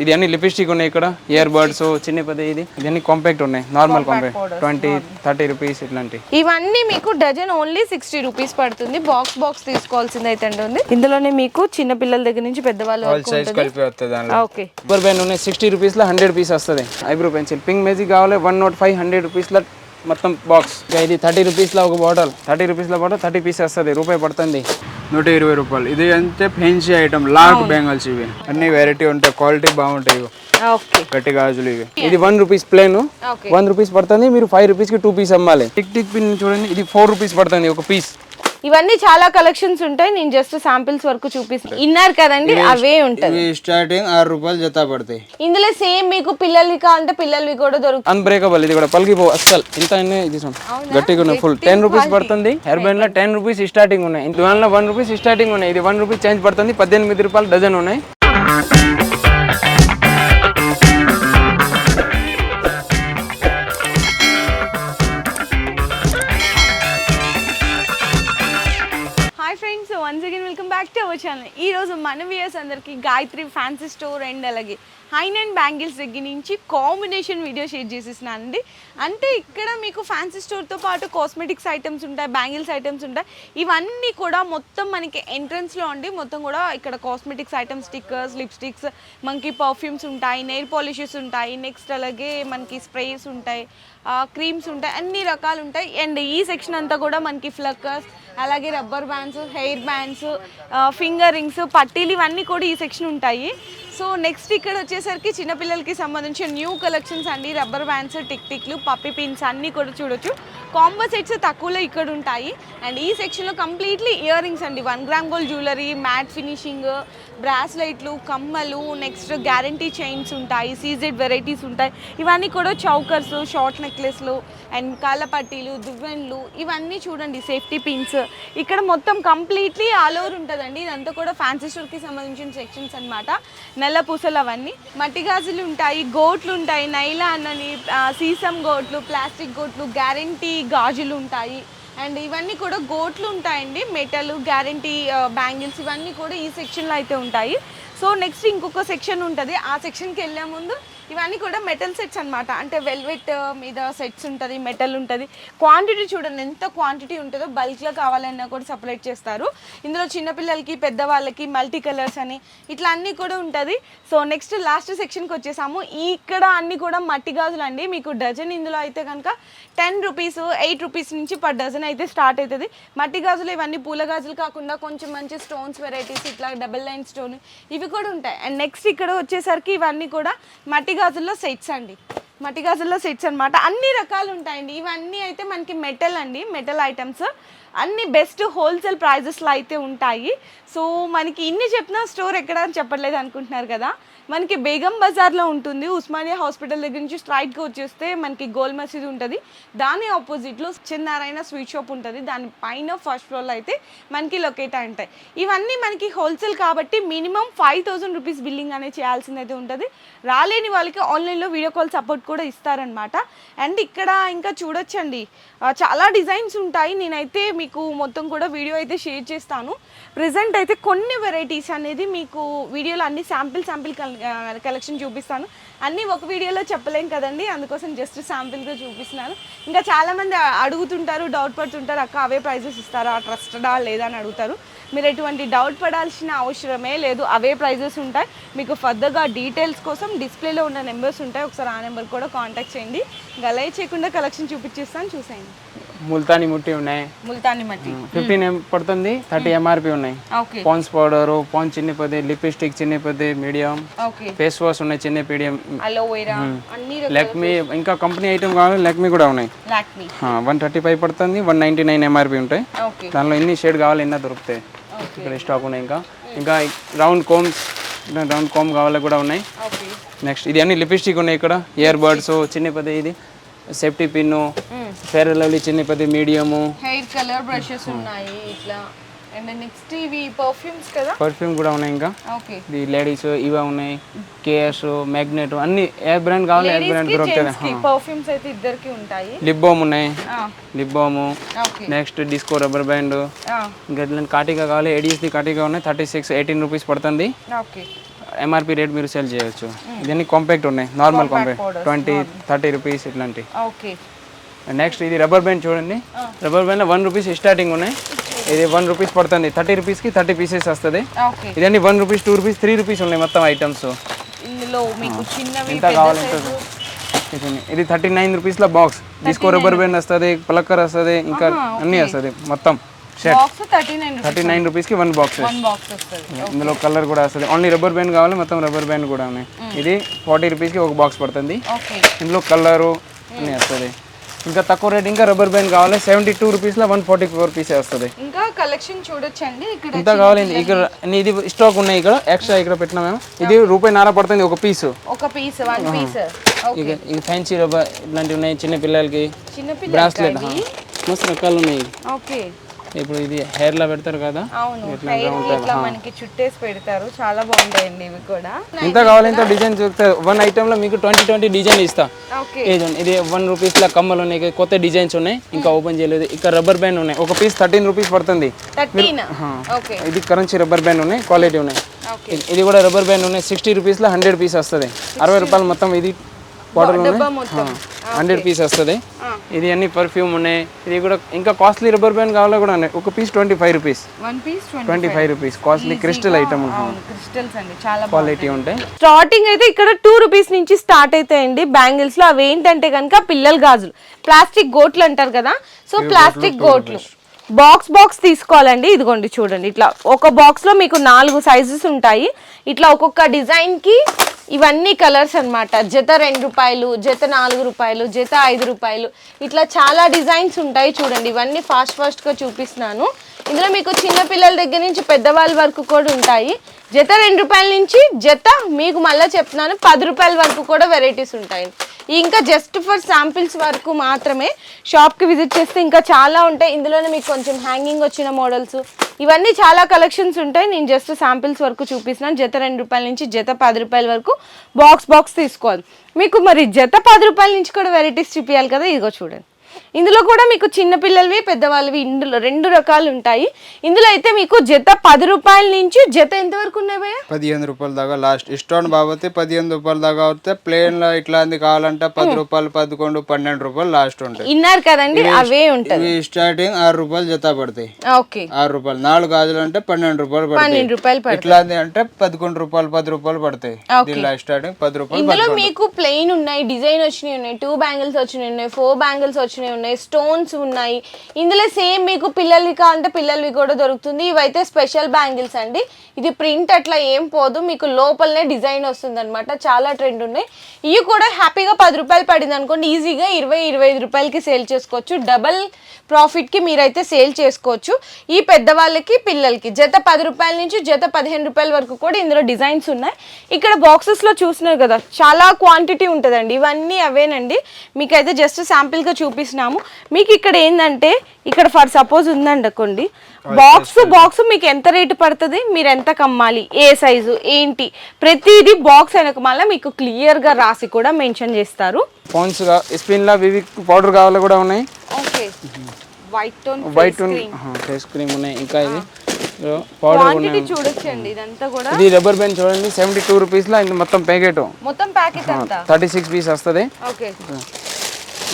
ఇది అన్ని లిప్స్టిక్ ఉన్నాయి ఇక్కడ ఇయర్ బడ్స్ చిన్న పెద్ద ఇది అన్ని కాంపాక్ట్ ఉన్నాయి నార్మల్ కాంపాక్ట్ 20-30 రూపీస్ ఇట్లాంటి ఇవన్నీ మీకు డజన్ ఓన్లీ 60 రూపీస్ పడుతుంది బాక్స్ తీసుకోవాల్సింది అయితే ఉంది ఇందులోనే మీకు చిన్న పిల్లల దగ్గర నుంచి పెద్దవాళ్ళ వరకు సైజ్ కలిపి వస్తుంది ఓకే రబ్బర్ బ్యాండ్ ఉన్నాయి 60 రూపీస్ లో 100 పీస్ వస్తుంది ఐబ్రో పెన్సిల్ పింక్ మేజిక్ కావాలి 105 100 రూపీస్ లో మొత్తం బాక్స్ ఇది 30 రూపీస్ లో ఒక బాటిల్ 30 రూపీస్ లో బాటిల్ 30 పీస్ వస్తుంది రూపాయి పడుతుంది 120 రూపాయలు ఇది అంటే ఫెన్సీ ఐటమ్ లాక్ బ్యాంగిల్స్ ఇవి అన్ని వెరైటీ ఉంటాయి క్వాలిటీ బాగుంటాయి గట్టి గాజులు ఇవి ఇది 1 రూపీస్ ప్లేన్ 1 రూపీస్ పడుతుంది మీరు 5 రూపీస్ కి 2 పీస్ అమ్మాలి టిక్ పిన్ చూడండి ఇది 4 రూపీస్ పడుతుంది ఒక పీస్ ఇవన్నీ చాలా కలెక్షన్స్ ఉంటాయి నేను జస్ట్ శాంపిల్స్ వరకు చూపిస్తాను ఇన్నారు కదండి అవే ఉంటాయి స్టార్టింగ్ 6 రూపాయలు జత పడతాయి ఇందులో సేమ్ మీకు పిల్లలవి కావాలంటే పిల్లలవి కూడా దొరుకుతాయి అన్బ్రేకబుల్ ఇది కూడా పలిగిపో అస్సలు ఇంత ఇది గట్టిగా ఉన్నాయి ఫుల్ 10 రూపీస్ పడుతుంది హెయిర్ బ్యాండ్ లో 10 రూపీస్ స్టార్టింగ్ ఉన్నాయి ఇందులో 1 రూపీస్ స్టార్టింగ్ ఉన్నాయి ఇది 1 రూపీస్ చేంజ్ పడుతుంది 18 రూపాయలు డజన్ ఉన్నాయి friends once again welcome back to our channel ఈ రోజు మన వ్యూయర్స్ అందరికి గాయత్రి ఫ్యాన్సీ స్టోర్ అండ్ అలాగే హైన్ అండ్ బ్యాంగిల్స్ దగ్గర నుంచి కాంబినేషన్ వీడియో షేర్ చేసేసినానండి అంటే ఇక్కడ మీకు ఫ్యాన్సీ స్టోర్తో పాటు కాస్మెటిక్స్ ఐటమ్స్ ఉంటాయి బ్యాంగిల్స్ ఐటమ్స్ ఉంటాయి ఇవన్నీ కూడా మొత్తం మనకి ఎంట్రన్స్లో ఉండి మొత్తం కూడా ఇక్కడ కాస్మెటిక్స్ ఐటమ్స్ స్టిక్కర్స్ లిప్స్టిక్స్ మనకి పర్ఫ్యూమ్స్ ఉంటాయి నెయిల్ పాలిషెస్ ఉంటాయి నెక్స్ట్ అలాగే మనకి స్ప్రేస్ ఉంటాయి క్రీమ్స్ ఉంటాయి అన్ని రకాలు ఉంటాయి అండ్ ఈ సెక్షన్ అంతా కూడా మనకి ఫ్లక్కర్స్ అలాగే rubber bands hair bands finger rings పట్టీలు ఇవన్నీ కూడా ఈ సెక్షన్ ఉంటాయి సో నెక్స్ట్ ఇక్కడ వచ్చేసరికి చిన్నపిల్లలకి సంబంధించిన న్యూ కలెక్షన్స్ అండి రబ్బర్ బ్యాండ్స్ టిక్లు పప్పి పిన్స్ అన్నీ కూడా చూడొచ్చు కాంబో సెట్స్ తక్కువలో ఇక్కడ ఉంటాయి అండ్ ఈ సెక్షన్లో కంప్లీట్లీ ఇయర్ రింగ్స్ అండి 1 gram gold jewellery matte finishing బ్రాస్లైట్లు కమ్మలు నెక్స్ట్ గ్యారంటీ చైన్స్ ఉంటాయి సీజెడ్ వెరైటీస్ ఉంటాయి ఇవన్నీ కూడా చౌకర్స్ షార్ట్ నెక్లెస్లు అండ్ కాళ్ళ పట్టీలు దువ్వెన్లు ఇవన్నీ చూడండి సేఫ్టీ పిన్స్ ఇక్కడ మొత్తం కంప్లీట్లీ ఆల్ ఓవర్ ఉంటుందండి ఇదంతా కూడా ఫ్యాన్సీ స్టోర్కి సంబంధించిన సెక్షన్స్ అనమాట నల్ల పూసలు అవన్నీ మట్టి గాజులు ఉంటాయి గోట్లు ఉంటాయి నైలాన్ అని సీసం గోట్లు ప్లాస్టిక్ గోట్లు గ్యారంటీ గాజులు ఉంటాయి అండ్ ఇవన్నీ కూడా గోట్లు ఉంటాయండి మెటల్ గ్యారంటీ బ్యాంగిల్స్ ఇవన్నీ కూడా ఈ సెక్షన్లో అయితే ఉంటాయి సో నెక్స్ట్ ఇంకొక సెక్షన్ ఉంటుంది ఆ సెక్షన్కి వెళ్ళే ముందు ఇవన్నీ కూడా మెటల్ సెట్స్ అనమాట అంటే వెల్వెట్ మీద సెట్స్ ఉంటుంది మెటల్ ఉంటుంది క్వాంటిటీ చూడండి ఎంత క్వాంటిటీ ఉంటుందో బల్క్లో కావాలన్నా కూడా సపరేట్ చేస్తారు ఇందులో చిన్నపిల్లలకి పెద్దవాళ్ళకి మల్టీ కలర్స్ అని ఇట్లా అన్నీ కూడా ఉంటుంది సో నెక్స్ట్ లాస్ట్ సెక్షన్కి వచ్చేసాము ఇక్కడ అన్నీ కూడా మట్టి గాజులు అండి మీకు డజన్ ఇందులో అయితే కనుక 10 రూపీస్ 8 రూపీస్ నుంచి పర్ డజన్ అయితే స్టార్ట్ అవుతుంది మట్టి గాజులు ఇవన్నీ పూల గాజులు కాకుండా కొంచెం మంచి స్టోన్స్ వెరైటీస్ ఇట్లా డబుల్ లైన్ స్టోన్ ఇవి కూడా ఉంటాయి అండ్ నెక్స్ట్ ఇక్కడ వచ్చేసరికి ఇవన్నీ కూడా మట్టి గాజుల్లో సెట్స్ అండి మట్టి గాజుల్లో సెట్స్ అనమాట అన్ని రకాలు ఉంటాయండి ఇవన్నీ అయితే మనకి మెటల్ అండి మెటల్ ఐటమ్స్ అన్ని బెస్ట్ హోల్సేల్ ప్రైజెస్లో అయితే ఉంటాయి సో మనకి ఇన్ని చెప్పిన స్టోర్ ఎక్కడ అని చెప్పట్లేదు అనుకుంటున్నారు కదా మనకి బేగం బజార్లో ఉంటుంది ఉస్మానియా హాస్పిటల్ దగ్గర నుంచి స్ట్రైట్గా వచ్చేస్తే మనకి గోల్ మసీద్ ఉంటుంది దాని ఆపోజిట్లో సత్యనారాయణ స్వీట్ షాప్ ఉంటుంది దాని పైన ఫస్ట్ ఫ్లోర్లో అయితే మనకి లొకేట్ అయి ఉంటాయి ఇవన్నీ మనకి హోల్సేల్ కాబట్టి మినిమం 5000 రూపీస్ బిల్లింగ్ అనేది చేయాల్సింది అయితే ఉంటుంది రాలేని వాళ్ళకి ఆన్లైన్లో వీడియో కాల్ సపోర్ట్ కూడా ఇస్తారనమాట అండ్ ఇక్కడ ఇంకా చూడొచ్చండి చాలా డిజైన్స్ ఉంటాయి నేనైతే మీకు మొత్తం కూడా వీడియో అయితే షేర్ చేస్తాను ప్రెజెంట్ అయితే కొన్ని వెరైటీస్ అనేది మీకు వీడియోలో అన్ని శాంపిల్ కలెక్షన్ చూపిస్తాను అన్నీ ఒక వీడియోలో చెప్పలేం కదండి అందుకోసం జస్ట్ శాంపిల్గా చూపిస్తున్నాను ఇంకా చాలామంది అడుగుతుంటారు డౌట్ పడుతుంటారు అక్క అవే ప్రైజెస్ ఇస్తారా ట్రస్టడా లేదా అని అడుగుతారు మీరు ఎటువంటి డౌట్ పడాల్సిన అవసరమే లేదు అవే ప్రైజెస్ ఉంటాయి మీకు ఫర్దర్గా డీటెయిల్స్ కోసం డిస్ప్లేలో ఉన్న నెంబర్స్ ఉంటాయి ఒకసారి ఆ నెంబర్ కూడా కాంటాక్ట్ చేయండి ఇంకా లై చేయకుండా కలెక్షన్ చూపించేస్తాను చూసేయండి ముల్తానీ ముట్టి ఉన్నాయి ముల్తానీ మట్టి 15 పడుతుంది 30 ఎంఆర్పి ఉన్నాయి పాన్స్ పౌడర్ పాన్స్ చిన్నపది లిప్స్టిక్ చిన్నపది మీడియం ఫేస్ వాష్ ఉన్నాయి చిన్న మీడియం అలోవెరా అన్ని లాక్మీ ఇంకా కంపెనీ ఐటమ్ కావాలి లాక్మీ కూడా ఉన్నాయి లాక్మీ 135 పడుతుంది 199 ఎంఆర్పి ఉంటాయి దానిలో ఎన్ని షేడ్ కావాలి ఎన్న దొరుకుతాయి ఇక్కడ స్టాక్ ఉన్నాయి ఇంకా రౌండ్ కోమ్ కావాలి కూడా ఉన్నాయి నెక్స్ట్ ఇది అన్ని లిప్స్టిక్ ఉన్నాయి ఇక్కడ ఇయర్ బడ్స్ చిన్నపది ఇది సేఫ్టీ పిన్ ఫేర్ లవ్లీ చిన్నపది మీడియము హెయిర్ కలర్ బ్రషెస్ ఉన్నాయి ఇట్లా అండ్ నెక్స్ట్ ఇవి పర్ఫ్యూమ్స్ కదా పర్ఫ్యూమ్ కూడా ఉన్నాయి ఇంకా ఓకే ఇది లేడీస్ ఇవే ఉన్నాయి కేఎస్ మ్యాగ్నెట్ అన్ని ఏ బ్రాండ్ కావాలి ఏ బ్రాండ్ దొరుకుతాయి పర్ఫ్యూమ్స్ అయితే ఇద్దరికి ఉంటాయి లిప్ బామ్ ఉన్నాయి lip balm next disco rubber band ఇంకా కాటిగా కావాలి ఏడిఎస్ది కాటిగా ఉన్నాయి 36 18 రూపీస్ పడుతుంది ఎంఆర్పి రేట్ మీరు సేల్ చేయొచ్చు. ఇవన్నీ కాంపాక్ట్ ఉన్నాయి, నార్మల్ కాంపాక్ట్ 20-30 రూపీస్ ఇట్లాంటి. ఓకే. నెక్స్ట్ ఇది రబ్బర్ బ్యాండ్ చూడండి, రబ్బర్ బ్యాండ్ 1 రూపీస్ స్టార్టింగ్ ఉన్నాయి. ఇది 1 రూపీస్ పడుతుంది, 30 రూపీస్కి 30 పీసెస్ వస్తుంది. ఇదన్నీ 1 రూపీస్, 2 రూపీస్, 3 రూపీస్ ఉన్నాయి మొత్తం ఐటమ్స్. ఇందులో మీకు చిన్నవి ఎంత కావాలంటే ఇది 39 రూపీస్లో బాక్స్. డిస్కో రబ్బర్ బ్యాండ్ వస్తుంది, ప్లక్కర్ వస్తుంది, ఇంకా అన్నీ వస్తుంది మొత్తం సెట్. 39 రూపీస్కి 1 బాక్స్. ఇందులో కలర్ కూడా వస్తుంది. ఓన్లీ రబ్బర్ బ్యాండ్ కావాలి, మొత్తం రబ్బర్ బ్యాండ్ కూడా ఉన్నాయి. ఇది 40 రూపీస్కి 1 బాక్స్ పడుతుంది. ఇందులో కలరు అన్నీ వస్తుంది. ఇంకా తక్కువ రేట్ ఇంకా రబ్బర్ బ్యాండ్ కావాలి, 72 రూపీస్లో 144 పీసే వస్తుంది. ఇంకా కలెక్షన్ చూడొచ్చండి ఇక్కడ. ఇంత కావాలి ఇక్కడ, ఇది స్టాక్ ఉన్నాయి ఇక్కడ ఎక్స్ట్రా ఇక్కడ పెట్టినా మేము. ఇది ₹1.5 పడుతుంది ఒక పీస్. ఒక పీస్ 1 పీస్. ఇది ఫ్యాన్సీ రబ్బర్ ఇట్లాంటివి ఉన్నాయి చిన్న పిల్లలకి. బ్రాస్లెట్ మస్తు రకాలు ఉన్నాయి. ఓకే. ఇప్పుడు ఇది హెయిర్ లా పెడతారు కదా, ఇట్లా మనకి చుట్టేసి పెడతారు, చాలా బాగుంటాయండి ఇవి కూడా. ఎంత కావాలి ఇంత డిజైన్ చూస్తారు. 1 ఐటమ్ లో మీకు 20 డిజైన్ ఇస్తా. ఇది 1 రూపీస్ లా కమ్మలు ఉన్నాయి, కొత్త డిజైన్స్ ఉన్నాయి, ఇంకా ఓపెన్ చేయలేదు. ఇక్కడ రబ్బర్ బ్యాండ్ ఉన్నాయి, ఒక పీస్ 13 రూపీస్ పడుతుంది. ఇది కరెన్సీ రబ్బర్ బ్యాండ్ ఉన్నాయి, క్వాలిటీ ఉన్నాయి. ఇది కూడా రబ్బర్ బ్యాండ్ ఉన్నాయి, 60 రూపీస్లో 100 పీస్ వస్తుంది. 60 రూపాయలు మొత్తం. ఇది బాటిల్ ఉన్నాయి, 100 పీస్ వస్తుంది. ఇది అన్ని పర్ఫ్యూమ్ ఉన్నాయి. ఇది కూడా ఇంకా కాస్ట్లీ రబ్బర్ బ్యాండ్ కావాలో కూడా ఉన్నాయి. ఒక piece 25 rupees. 25 rupees costly crystal item ఉంటుంది, క్వాలిటీ ఉంటాయి. స్టార్టింగ్ అయితే ఇక్కడ 2 రూపీస్ నుంచి స్టార్ట్ అవుతాయండి బ్యాంగిల్స్ లో. అవి ఏంటంటే కనుక పిల్లల గాజులు, ప్లాస్టిక్ గోట్లు అంటారు కదా, సో ప్లాస్టిక్ గోట్లు. బాక్స్ తీసుకోవాలండి. ఇదిగోండి చూడండి, ఇట్లా ఒక బాక్స్ లో మీకు 4 సైజెస్ ఉంటాయి. ఇట్లా ఒక్కొక్క డిజైన్ కి ఇవన్నీ కలర్స్ అన్నమాట. జత ₹2, జత ₹4, జత ₹5. ఇట్లా చాలా డిజైన్స్ ఉంటాయి చూడండి. ఇవన్నీ ఫాస్ట్ గా చూపిస్తున్నాను. ఇందులో మీకు చిన్న పిల్లల దగ్గర నుంచి పెద్దవాళ్ళ వరకు కూడా ఉంటాయి. జత ₹2 నుంచి జత మీకు మళ్ళీ చెప్తున్నాను ₹10 వరకు కూడా వెరైటీస్ ఉంటాయి. ఇంకా జస్ట్ ఫర్ శాంపిల్స్ వరకు మాత్రమే. షాప్కి విజిట్ చేస్తే ఇంకా చాలా ఉంటాయి. ఇందులోనే మీకు కొంచెం హ్యాంగింగ్ వచ్చిన మోడల్స్, ఇవన్నీ చాలా కలెక్షన్స్ ఉంటాయి. నేను జస్ట్ శాంపిల్స్ వరకు చూపిస్తున్నాను. జత ₹2 నుంచి జత ₹10 వరకు బాక్స్ తీసుకోవాలి. మీకు మరి జత ₹10 నుంచి కూడా వెరైటీస్ చూపించాలి కదా, ఇదిగో చూడండి. ఇందులో కూడా మీకు చిన్నపిల్లలవి పెద్దవాళ్ళవి ఇందులో 2 రకాలు ఉంటాయి. ఇందులో అయితే మీకు జత ₹10 నుంచి జత ఎంత వరకు ఉన్నాయి భయ్యా? ₹15 దాకా లాస్ట్. స్టోన్ బాబతి ₹15 దాకా అవుతే, ప్లేన్ లో ఇట్లాంటి కావాలంటే ₹10, ₹11, ₹12 లాస్ట్ ఉంటాయి. ఇన్నారు కదండి, అవే ఉంటాయి. స్టార్టింగ్ ₹6 జత పడతాయి. ఓకే, ₹6. 4 గాజులు అంటే ₹12 పడతాయి. ఇట్లాంటి అంటే ₹11, ₹10 పడతాయి. దీనిలో స్టార్టింగ్ ₹10. ఇందులో మీకు ప్లెయిన్ ఉన్నాయి, డిజైన్ వచ్చినాయి ఉన్నాయి, 2 బ్యాంగిల్స్ వచ్చినాయి ఉన్నాయి, 4 బ్యాంగిల్స్ వచ్చినాయి ఉన్నాయి, స్టోన్స్ ఉన్నాయి. ఇందులో సేమ్ మీకు పిల్లలవి కావాలంటే పిల్లలవి కూడా దొరుకుతుంది. ఇవైతే స్పెషల్ బ్యాంగిల్స్ అండి. ఇది ప్రింట్ అట్లా ఏం పోదు, మీకు లోపలనే డిజైన్ వస్తుంది అనమాట. చాలా ట్రెండ్ ఉన్నాయి. ఇవి కూడా హ్యాపీగా ₹10 పడింది అనుకోండి, ఈజీగా ₹20-25కి సేల్ చేసుకోవచ్చు. డబల్ ప్రాఫిట్కి మీరైతే సేల్ చేసుకోవచ్చు. ఈ పెద్దవాళ్ళకి పిల్లలకి జత ₹10 నుంచి జత ₹15 వరకు కూడా ఇందులో డిజైన్స్ ఉన్నాయి. ఇక్కడ బాక్సెస్లో చూసినారు కదా, చాలా క్వాంటిటీ ఉంటుందండి. ఇవన్నీ అవేనండి. మీకైతే జస్ట్ శాంపిల్గా చూపిస్తున్నాము. మీకు ఇక్కడ ఏంటంటే, ఇక్కడ ఫర్ సపోజ్ ఉందండి అనుకోండి, బాక్స్ మీకు ఎంత రేటు పడుతుంది, మీరు ఎంత కమ్మాలి, ఏ సైజు ఏంటి, ప్రతిదీ బాక్స్ వెనక మళ్ళీ మీకు క్లియర్గా రాసి కూడా మెన్షన్ చేస్తారు. ఫోన్స్ స్క్రీన్ లా వివిక్ పౌడర్ కావాలి కూడా ఉన్నాయి. Okay, white tone face cream ఉన్నాయి. ఇంకా ఇది పౌడర్ చూడొచ్చండి. ఇదంతా కూడా ఇది రబ్బర్ బ్యాండ్ చూడండి, ₹72 లో ఇది మొత్తం ప్యాకెట్. మొత్తం ప్యాకెట్ అంతా 36 పీస్ వస్తుంది. ఓకే.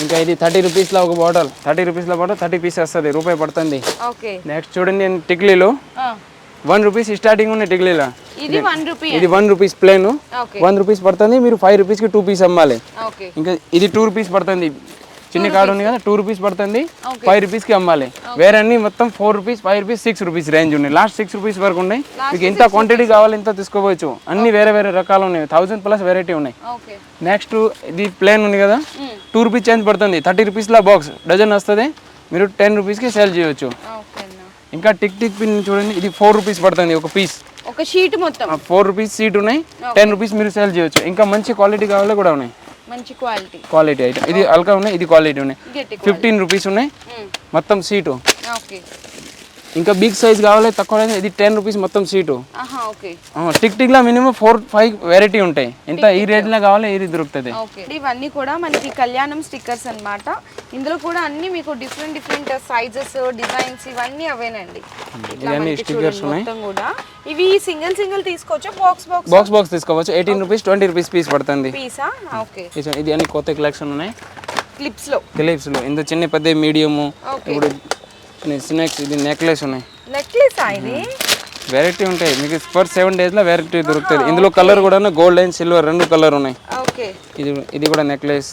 ఇంకా ఇది ₹30 ఒక బాటిల్, ₹30 పీస్ వస్తుంది, ₹1 పడుతుంది. ఓకే. నెక్స్ట్ చూడండి టిక్లీలో ₹1 స్టార్టింగ్ ఉన్నాయి. టిక్లీలో ఇది ₹1. ఇది ₹1 ప్లేన్, ₹1 పడుతుంది. మీరు ₹5కి 2 పీస్ అమ్మాలి. ఇంకా ఇది ₹2 పడుతుంది. చిన్న కార్డు ఉంది కదా, ₹2 పడుతుంది, ₹5కి అమ్మాలి. వేరే అన్ని మొత్తం ₹4, ₹5, ₹6 రేంజ్ ఉన్నాయి. లాస్ట్ ₹6 వరకు ఉన్నాయి. మీకు ఎంత క్వాంటిటీ కావాలి ఇంత తీసుకోవచ్చు. అన్ని వేరే రకాలు ఉన్నాయి, 1000+ వెరైటీ ఉన్నాయి. నెక్స్ట్ ఇది ప్లేన్ ఉంది కదా, ₹2 చేంజ్ పడుతుంది. ₹30 బాక్స్ డజన్ వస్తుంది. మీరు ₹10కి సేల్ చేయవచ్చు. ఇంకా టిక్ పిన్ చూడండి, ఇది ₹4 పడుతుంది ఒక పీస్. ఒక షీట్ మొత్తం ₹4 షీట్ ఉన్నాయి. ₹10 మీరు సేల్ చేయవచ్చు. ఇంకా మంచి క్వాలిటీ కావాలి కూడా ఉన్నాయి, మంచి క్వాలిటీ ఐటమ్. ఇది అల్కా ఉన్నాయి, ఇది క్వాలిటీ ఉన్నాయి. ₹15 ఉన్నాయి మొత్తం సీటు. ఇంకా బిగ్ సైజ్ కావాలి తక్కువ, ఇది ₹10 మొత్తం సీటు. టిక్ లా మినిమం 4-5 వెరైటీ ఉంటాయి. ఎంత ఈ రేట్ లో కావాలి ఇది దొరుకుతుంది. ఇవన్నీ కూడా మనకి కళ్యాణం స్టిక్కర్స్ అన్నమాట. ఇందులో కూడా అన్ని మీకు డిఫరెంట్ సైజెస్ డిజైన్స్ ఇవన్నీ అవేనండి. ఇవన్నీ స్టిక్కర్స్ ఉన్నాయి మొత్తం కూడా ఇవి సింగిల్ తీసుకోవచ్చా బాక్స్ తీసుకోవచ్చు. 18 రూపీస్ 20 రూపీస్ పీస్ పడుతుంది పీసా. ఓకే, ఇది అన్ని కొత్త కలెక్షన్ ఉన్నాయి క్లిప్స్ లో ఇందులో చిన్న పెద్ద మీడియము ఇప్పుడు స్నాక్స్ ఇది నెక్లెస్ ఉన్నాయి. నెక్లెస్ ఇది వెరైటీ ఉంటాయి మీకు ఫర్ 7 days లో వెరైటీ దొరుకుతుంది. ఇందులో కలర్ కూడా గోల్డ్ అండ్ సిల్వర్ రెండు కలర్ ఉన్నాయి. ఓకే, ఇది కూడా నెక్లెస్.